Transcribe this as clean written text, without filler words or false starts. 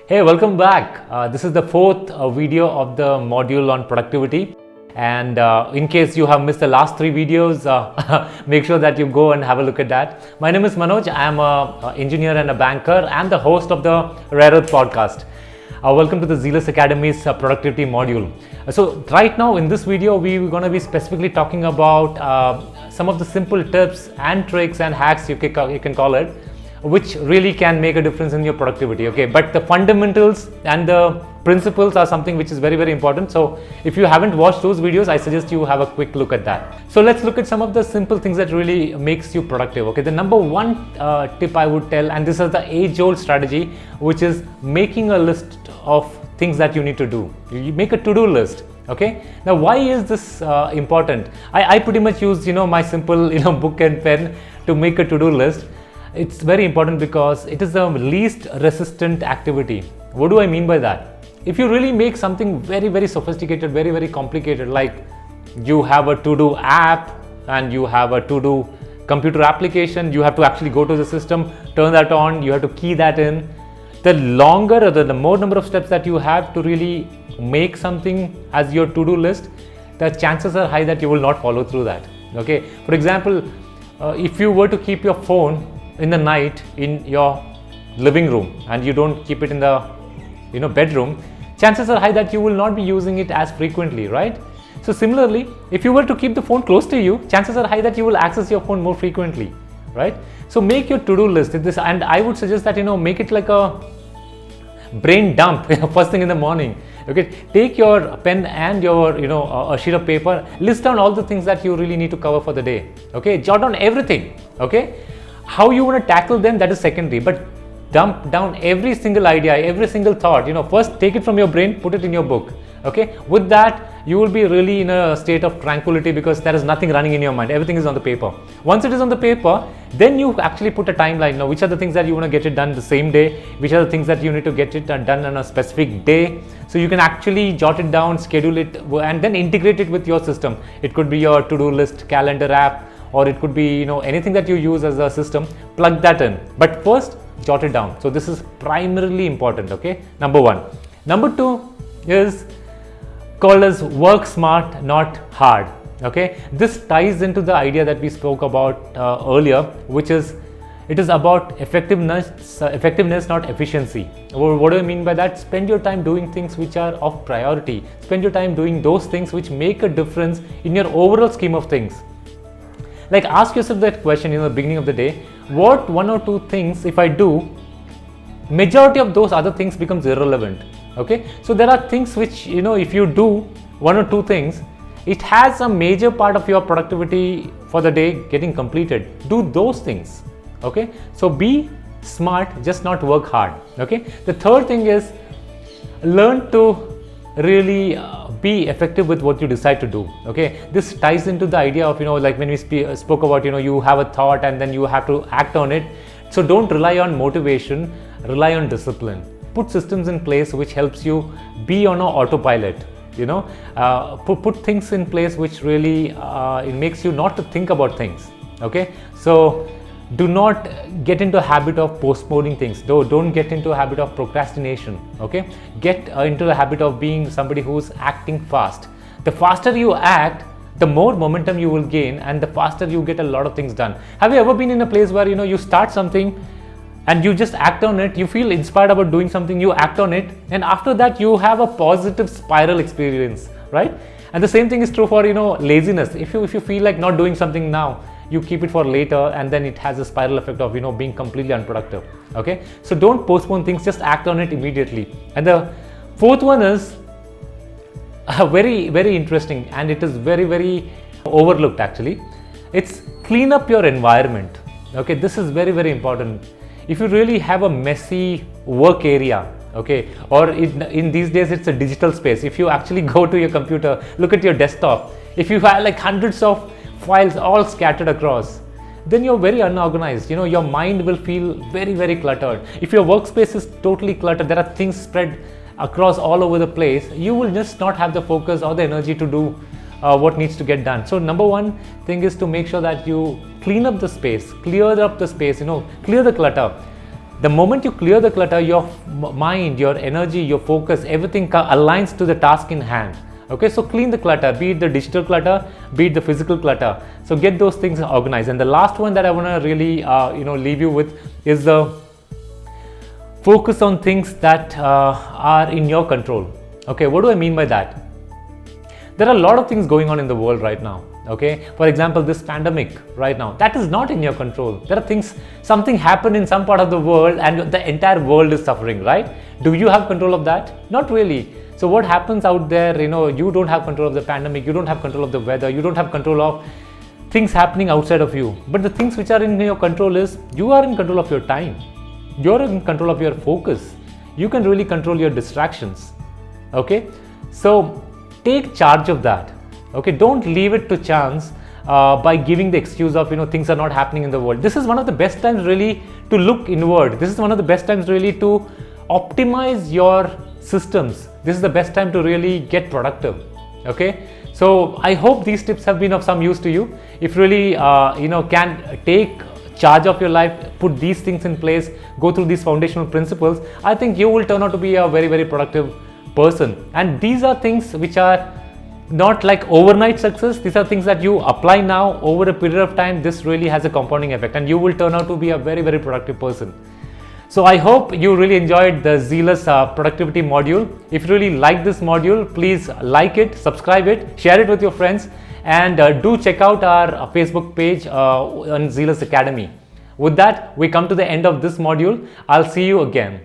Hey, welcome back. This is the fourth video of the module on productivity. And in case you have missed the last three videos, make sure that you go and have a look at that. My name is Manoj. I am an engineer and a banker and the host of the Rare Earth podcast. Welcome to the Zealous Academy's productivity module. So right now in this video, we're going to be specifically talking about some of the simple tips and tricks and hacks, you can call it, which really can make a difference in your productivity. Okay, but the fundamentals and the principles are something which is very, very important. So if you haven't watched those videos, I suggest you have a quick look at that. So let's look at some of the simple things that really makes you productive. Okay, the number one tip I would tell, and this is the age-old strategy, which is making a list of things that you need to do. You make a to-do list. Okay, now why is this important? I pretty much use my simple book and pen to make a to-do list. It's very important because it is the least resistant activity. What do I mean by that? If you really make something very, very sophisticated, very, very complicated, like you have a to-do app and you have a to-do computer application, you have to actually go to the system, turn that on, you have to key that in. The longer or the more number of steps that you have to really make something as your to-do list, the chances are high that you will not follow through that. Okay. For example, if you were to keep your phone in the night in your living room and you don't keep it in the bedroom, chances are high that you will not be using it as frequently, right? So similarly, if you were to keep the phone close to you, chances are high that you will access your phone more frequently, right? So make your to-do list and I would suggest that make it like a brain dump first thing in the morning. Okay, take your pen and your a sheet of paper, list down all the things that you really need to cover for the day. Okay, jot down everything. Okay, how you want to tackle them, that is secondary, but dump down every single idea, every single thought. First take it from your brain, put it in your book. Okay, with that you will be really in a state of tranquility because there is nothing running in your mind, everything is on the paper. Once it is on the paper, then you actually put a timeline. Now, which are the things that you want to get it done the same day, which are the things that you need to get it done on a specific day, so you can actually jot it down, schedule it, and then integrate it with your system. It could be your to-do list, calendar app, or it could be anything that you use as a system. Plug that in, but first jot it down. So this is primarily important. Okay, number one. Number two is called as work smart, not hard. Okay, this ties into the idea that we spoke about earlier, which is it is about effectiveness, not efficiency. What do I mean by that? Spend your time doing things which are of priority. Spend your time doing those things which make a difference in your overall scheme of things. Like, ask yourself that question in the beginning of the day: what one or two things, if I do, majority of those other things becomes irrelevant. Okay, so there are things which if you do one or two things, it has a major part of your productivity for the day getting completed. Do those things. Okay, so be smart, just not work hard. Okay, the third thing is learn to really be effective with what you decide to do. Okay, this ties into the idea of like when we spoke about you have a thought and then you have to act on it. So don't rely on motivation, rely on discipline. Put systems in place which helps you be on an autopilot. Put things in place which really it makes you not to think about things. Okay, so do not get into a habit of postponing things. Don't get into a habit of procrastination. Okay, get into the habit of being somebody who's acting fast. The faster you act, the more momentum you will gain, and the faster you get a lot of things done. Have you ever been in a place where you start something and you just act on it, you feel inspired about doing something, you act on it, and after that you have a positive spiral experience, right? And the same thing is true for laziness. If you feel like not doing something now, you keep it for later, and then it has a spiral effect of being completely unproductive. Okay, so don't postpone things, just act on it immediately. And the fourth one is very, very interesting, and it is very, very overlooked actually. It's clean up your environment. Okay, this is very, very important. If you really have a messy work area, okay, or in these days it's a digital space. If you actually go to your computer, look at your desktop, if you have like hundreds of files all scattered across, then you're very unorganized. Your mind will feel very, very cluttered. If your workspace is totally cluttered, there are things spread across all over the place, you will just not have the focus or the energy to do what needs to get done. So number one thing is to make sure that you clean up the space, clear up the space, clear the clutter. The moment you clear the clutter, your mind, your energy, your focus, everything aligns to the task in hand. Okay, so clean the clutter, be it the digital clutter, be it the physical clutter. So get those things organized. And the last one that I want to really leave you with is the focus on things that are in your control. Okay, what do I mean by that? There are a lot of things going on in the world right now. Okay, for example, this pandemic right now, that is not in your control. There are things, something happened in some part of the world and the entire world is suffering, right? Do you have control of that? Not really. So what happens out there, you don't have control of the pandemic, you don't have control of the weather, you don't have control of things happening outside of you. But the things which are in your control is, you are in control of your time. You're in control of your focus. You can really control your distractions. Okay, so take charge of that. Okay, don't leave it to chance by giving the excuse of things are not happening in the world. This is one of the best times really to look inward. This is one of the best times really to optimize your systems. This is the best time to really get productive. Okay, so I hope these tips have been of some use to you. If really can take charge of your life, put these things in place, go through these foundational principles, I think you will turn out to be a very, very productive person. And these are things which are not like overnight success. These are things that you apply now over a period of time. This really has a compounding effect and you will turn out to be a very, very productive person. So I hope you really enjoyed the Zealous productivity module. If you really like this module, please like it, subscribe it, share it with your friends, and do check out our Facebook page on Zealous Academy. With that, we come to the end of this module. I'll see you again.